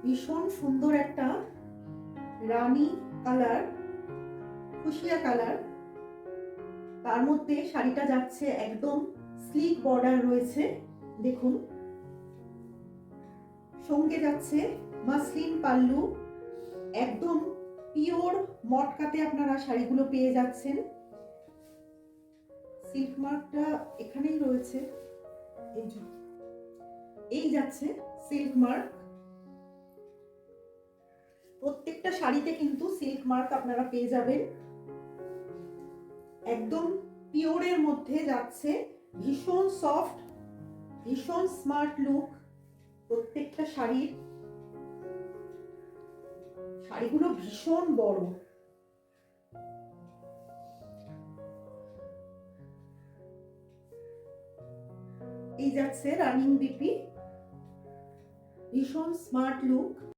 ভীষণ সুন্দর একটা রানী কালার, ফুসিয়া কালার। তার মধ্যে শাড়িটা যাচ্ছে একদম স্লিক বর্ডার রয়েছে, দেখুন। সঙ্গে যাচ্ছে মাসলিন পাল্লু, একদম পিওর মটকাতে আপনারা শাড়িগুলো পেয়ে যাচ্ছেন। সিল্ক মার্কটা এখানেই রয়েছে, এই যাচ্ছে সিল্ক মার্ক। প্রত্যেকটা শাড়িতে কিন্তু সিল্ক মার্ক আপনারা পেয়ে যাবেন। একদম পিওরের মধ্যে যাচ্ছে, ভীষণ সফট, ভীষণ স্মার্ট লুক প্রত্যেকটা শাড়িগুলো ভীষণ বড়। এই যাচ্ছে রানিং বিপি, ভীষণ স্মার্ট লুক।